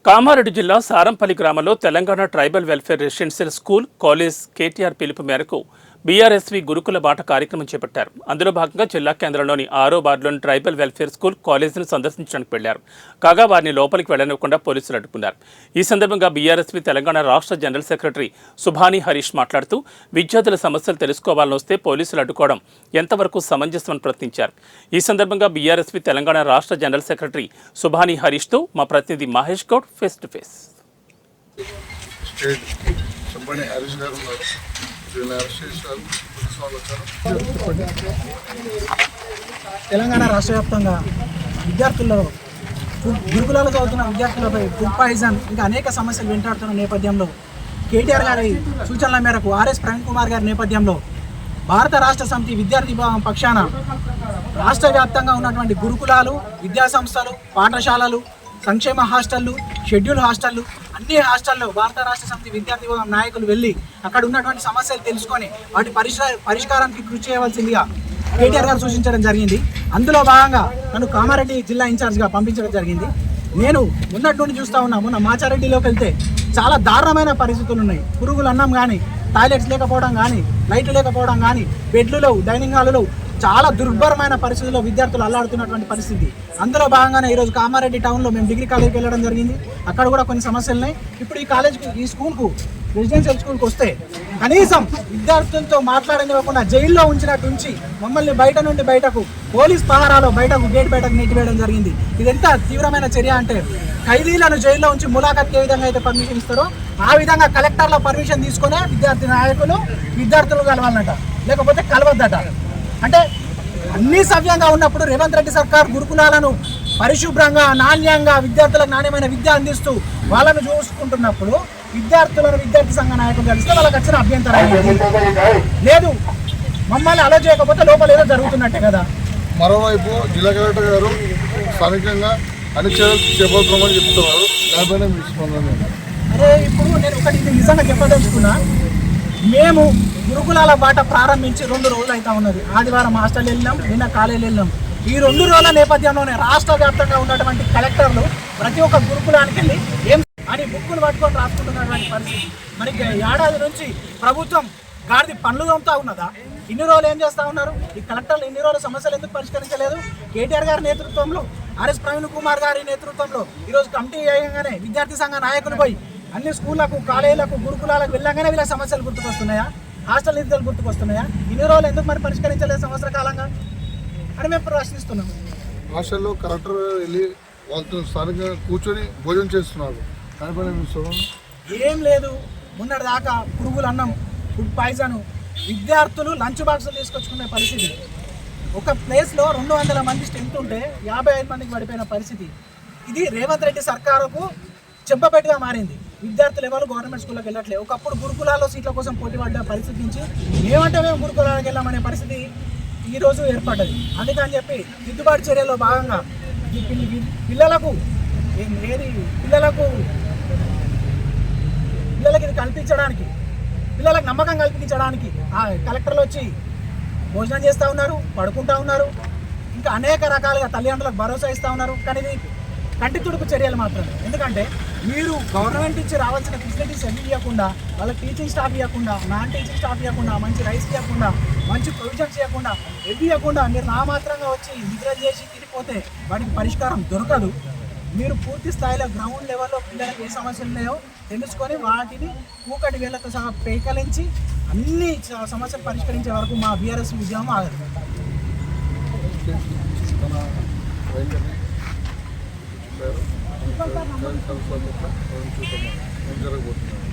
కామారెడ్డి జిల్లా సారంపల్లి గ్రామంలో Telangana tribal welfare residential school college KTR పిలుపు మేరకు బీఆర్ఎస్వి గురుకుల బాట కార్యక్రమం చేపట్టారు. అందులో భాగంగా జిల్లా కేంద్రంలోని 6వ వార్డులోని ట్రైబల్ వెల్ఫేర్ స్కూల్ కాలేజీని సందర్శించడానికి వెళ్లారు. కాగా వారిని లోపలికి వెళ్లనివ్వకుండా పోలీసులు అడ్డుకున్నారు. ఈ సందర్భంగా బీఆర్ఎస్వి తెలంగాణ రాష్ట్ర జనరల్ సెక్రటరీ సుభాని హరీష్ మాట్లాడుతూ విద్యార్థుల సమస్యలు తెలుసుకోవాలని వస్తే పోలీసులు అడ్డుకోవడం ఎంతవరకు సమంజసమని ప్రశ్నించారు. ఈ సందర్భంగా బీఆర్ఎస్వి తెలంగాణ రాష్ట్ర జనరల్ సెక్రటరీ సుభాని హరీష్తో మా ప్రతినిధి Mahesh Goud face to face. Telangana రాష్ట్ర వ్యాప్తంగా విద్యార్థుల్లో గురుకులాలు చదువుతున్న విద్యార్థులపై ఫుడ్ పాయిజన్ ఇంకా అనేక సమస్యలు వెంటాడుతున్న నేపథ్యంలో కేటీఆర్ గారి సూచనల మేరకు ఆర్ఎస్ ప్రవీణ్ కుమార్ గారి నేపథ్యంలో భారత రాష్ట్ర సమితి విద్యార్థి విభాగం పక్షాన రాష్ట్ర వ్యాప్తంగా ఉన్నటువంటి గురుకులాలు, విద్యాసంస్థలు, పాఠశాలలు, సంక్షేమ హాస్టళ్లు, షెడ్యూల్ హాస్టళ్లు, అన్ని హాస్టల్లో భారత రాష్ట్ర సమితి విద్యార్థి విభాగం నాయకులు వెళ్ళి అక్కడ ఉన్నటువంటి సమస్యలు తెలుసుకొని వాటి పరిష్కారానికి కృషి చేయవలసిందిగా కేటీఆర్ గారు సూచించడం జరిగింది. అందులో భాగంగా నన్ను కామారెడ్డి జిల్లా ఇన్ఛార్జ్గా పంపించడం జరిగింది. నేను మొన్నటి నుండి చూస్తూ ఉన్నా, మొన్న మాచారెడ్డిలోకి వెళ్తే చాలా దారుణమైన పరిస్థితులు ఉన్నాయి. పురుగులు అన్నం కానీ, టాయిలెట్స్ లేకపోవడం కానీ, లైట్లు లేకపోవడం కానీ, బెడ్లు లేవు, డైనింగ్ హాలు చాలా దుర్భరమైన పరిస్థితుల్లో విద్యార్థులు అల్లాడుతున్నటువంటి పరిస్థితి. అందులో భాగంగానే ఈరోజు కామారెడ్డి టౌన్లో మేము డిగ్రీ కాలేజీకి వెళ్ళడం జరిగింది. అక్కడ కూడా కొన్ని సమస్యలు ఉన్నాయి. ఇప్పుడు ఈ స్కూల్కు రెసిడెన్షియల్ స్కూల్కి వస్తే కనీసం విద్యార్థులతో మాట్లాడనివ్వకుండా జైల్లో ఉంచినట్టు ఉంచి మమ్మల్ని బయట నుండి బయటకు పోలీస్ పహారాలో గేట్ బయటకు నెట్టివేయడం జరిగింది. ఇది ఎంత తీవ్రమైన చర్య అంటే, ఖైదీలను జైల్లో ఉంచి ములాఖాత్కి ఏ విధంగా అయితే పర్మిషన్ ఇస్తారో ఆ విధంగా కలెక్టర్ల పర్మిషన్ తీసుకునే విద్యార్థి నాయకులు విద్యార్థులు కలవాలన్నట, లేకపోతే కలవద్దట. అంటే అన్ని సవ్యంగా ఉన్నప్పుడు రేవంత్ రెడ్డి సర్కార్ గురుకులాలను పరిశుభ్రంగా, నాణ్యంగా విద్యార్థులకు నాణ్యమైన విద్య అందిస్తూ వాళ్ళను చూసుకుంటున్నప్పుడు విద్యార్థి సంఘ నాయకులు కలిస్తే వాళ్ళకి వచ్చిన అభ్యంతరం లేదు. మమ్మల్ని అలో చేయకపోతే లోపల ఏదో జరుగుతున్నట్టే కదా. మరోవైపు జిల్లా కలెక్టర్ గారు స్థానికంగా అన్ని చర్యలు చేపడుతున్నామని చెప్తున్నారు. దానిపైన మీ స్పందన? అరే, ఇప్పుడు నేను ఒకటి నిజంగా చెప్పదలుచుకున్నా. మేము గురుకులాల బాట ప్రారంభించి 2 రోజులు అవుతా ఉన్నది. ఆదివారం హాస్టల్ వెళ్ళాం, నిన్న కాలేజీలు వెళ్ళాం. ఈ 2 రోజుల నేపథ్యంలోనే రాష్ట్ర వ్యాప్తంగా ఉన్నటువంటి కలెక్టర్లు ప్రతి ఒక్క గురుకులానికి వెళ్ళి ఏం అని బుక్కులు పట్టుకొని రాసుకుంటున్నటువంటి పరిస్థితి. మరి ఏడాది నుంచి ప్రభుత్వం గాడిది పనులు తోముతా ఉన్నదా? ఇన్ని రోజులు ఏం చేస్తూ ఉన్నారు? ఈ కలెక్టర్లు ఇన్ని రోజుల సమస్యలు ఎందుకు పరిష్కరించలేదు? కేటీఆర్ గారి నేతృత్వంలో, ఆర్ఎస్ ప్రవీణ్ కుమార్ గారి నేతృత్వంలో ఈరోజు కమిటీ వేయగానే విద్యార్థి సంఘ నాయకులు పోయి అన్ని స్కూళ్లకు, కాలేజీలకు, గురుకులాలకు వెళ్ళగానే వీళ్ళ సమస్యలు గుర్తుకొస్తున్నాయా? హాస్టల్ నిధులు గుర్తుకొస్తున్నాయా? ఇన్ని రోజులు ఎందుకు మరి పరిష్కరించలేదు సంవత్సర కాలంగా అని మేము ప్రశ్నిస్తున్నాం. హాస్టల్లో కలెక్టర్ వెళ్ళి వాళ్ళతో స్థానికంగా కూర్చొని భోజనం చేస్తున్నారు. ఏం లేదు. మొన్నటి దాకా పురుగులు అన్నం, ఫుడ్ పాయిజన్, విద్యార్థులు లంచ్ బాక్సులు తీసుకొచ్చుకునే పరిస్థితి. ఒక ప్లేస్లో 200 మంది స్ట్రెంత్ ఉంటే 55 మందికి పడిపోయిన పరిస్థితి. ఇది రేవంత్ రెడ్డి సర్కారుకు చెంపపెట్టుగా మారింది. విద్యార్థులు ఎవరు గవర్నమెంట్ స్కూల్కి వెళ్ళట్లేదు. ఒకప్పుడు గురుకులాల్లో సీట్ల కోసం పోటీ పడ్డ పరిస్థితి నుంచి మేము గురుకులాలకు వెళ్ళామనే పరిస్థితి ఈరోజు ఏర్పడ్డది. అందుకని చెప్పి దిద్దుబాటు చర్యల్లో భాగంగా పిల్లలకు ఇది కల్పించడానికి, పిల్లలకు నమ్మకం కల్పించడానికి కలెక్టర్లు వచ్చి భోజనం చేస్తూ ఉన్నారు, పడుకుంటూ ఉన్నారు, ఇంకా అనేక రకాలుగా తల్లిదండ్రులకు భరోసా ఇస్తూ ఉన్నారు. కానీ ఇది కంటి తుడుపు చర్యలు మాత్రమే. ఎందుకంటే మీరు గవర్నమెంట్ ఇచ్చి రావాల్సిన ఫెసిలిటీస్ ఎన్ని ఇవ్వకుండా, వాళ్ళకి టీచింగ్ స్టాఫ్ ఇవ్వకుండా, నాన్ టీచింగ్ స్టాఫ్ ఇవ్వకుండా, మంచి రైస్ ఇవ్వకుండా, మంచి ప్రొవిజన్స్ ఇవ్వకుండా, ఇవ్వకుండా మీరు నామాత్రంగా వచ్చి నిద్ర చేసి తిరిగిపోతే వాటికి పరిష్కారం దొరకదు. మీరు పూర్తి స్థాయిలో గ్రౌండ్ లెవెల్లో పిల్లలకు ఏ సమస్యలు ఉన్నాయో తెలుసుకొని వాటిని కూకటి వేళ్లతో సహా పేకలించి అన్ని సమస్యలు పరిష్కరించే వరకు మా బీఆర్ఎస్ ఉద్యమం ఆగదు. జరగబోతున్నారు.